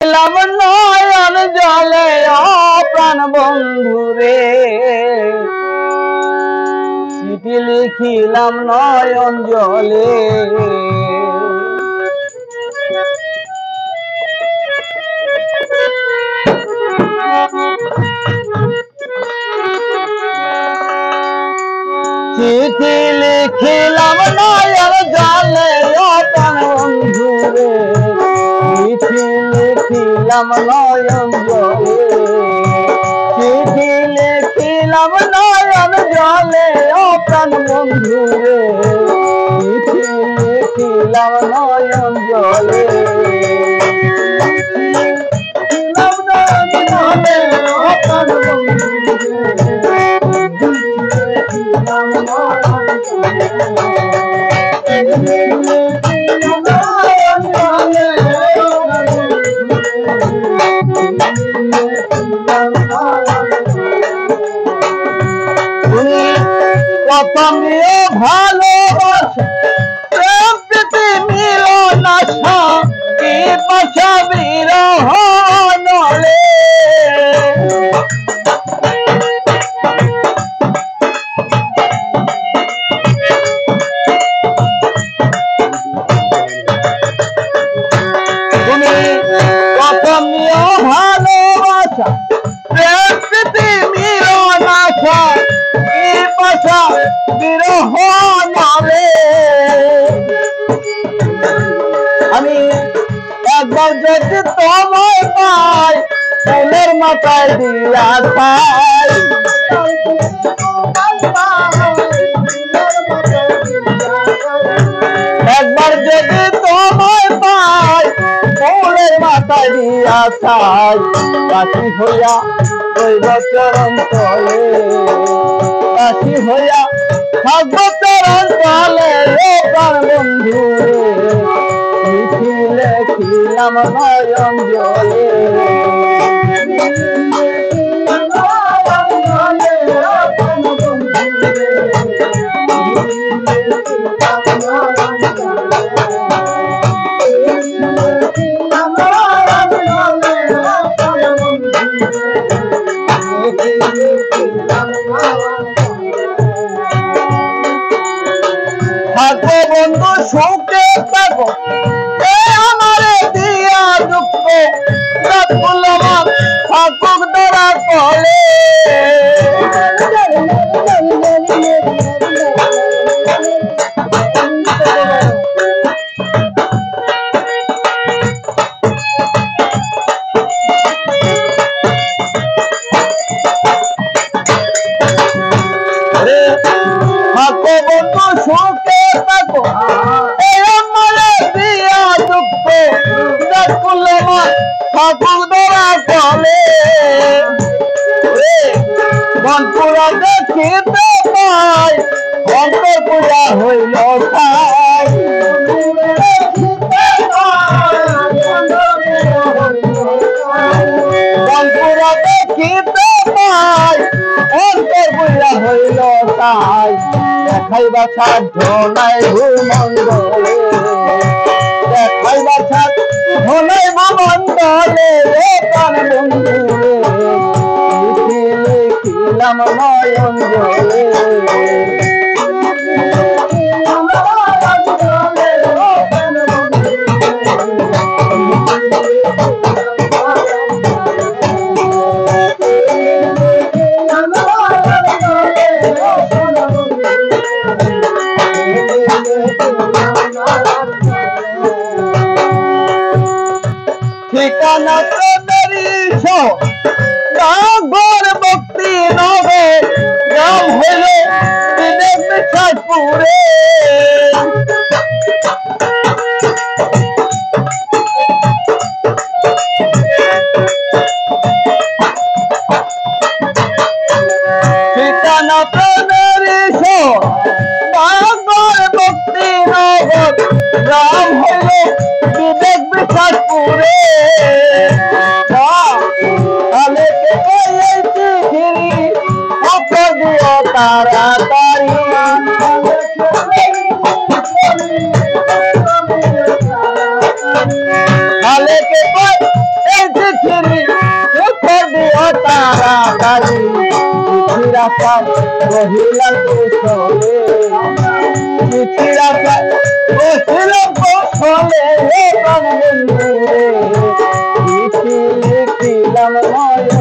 লাম নয়ন জলে প্রাণ বন্ধু রে চিঠি লিখিলাম নয়ন জলে চিঠি লিখিলাম নয়ন জলে প্রাণ বন্ধু রে চিঠি লিখিলাম নয়ন জলে চিঠি লিখিলাম নয়ন জলে প্রাণ বন্ধু রে চিঠি লিখিলাম নয়ন জলে প্রথম ভালোবাসা প্রেম প্রীতি মিলন আশা কি পাশা বিরহ নলে তুমি প্রথম ভালোবাসা প্রেম প্রীতি মিলন আশা বিরহ নামে আমি একবার যদি তোমায় পাই ফুলের মাথায় দিয়া পাই একবার যদি তোমায় পাই ফুলের মাথায় দিয়া চাই কাশি হইয়া ওই চরণ তলে কাশি হইয়া থাকবো চরণ তলে প্রাণ বন্ধু চিঠি লিখিলাম নয়ন জলে থাকবো বন্ধু সুখে থাকবো আমারে দিয়া দুঃখ থাকুক ধরা কলে থাকবো বন্ধু সুখে থাকো আমারে দিয়া দুঃখ থাকুক ধরা কলে বনপুরা দেখিতে পাই অন্তর পূজা হইল ঠাই বনপুরা দেখিতে পাই অন্তর পূজা হইল তাই দেখাইবা সাধ্য নাই ভূমণ্ডলে দেখাইবা সাধ্য নাই ভূমণ্ডলে প্রাণ বন্ধু চিঠি লিখিলাম নয়ন জলে ঠিকানা ঘর ভক্তি নবে গ্রাম হইলে বিদেশ বিশ্বাসপুরে ঠিকানা ঘর ভক্তি নগর গ্রাম হইলে বিদেশ বিশ্বাসপুরে তাড়াতাড়ি আশায় রহিলাম কুশলে চিঠির আশায় রহিলাম কুশলে প্রাণবন্ধু রে চিঠি লিখিলাম নয়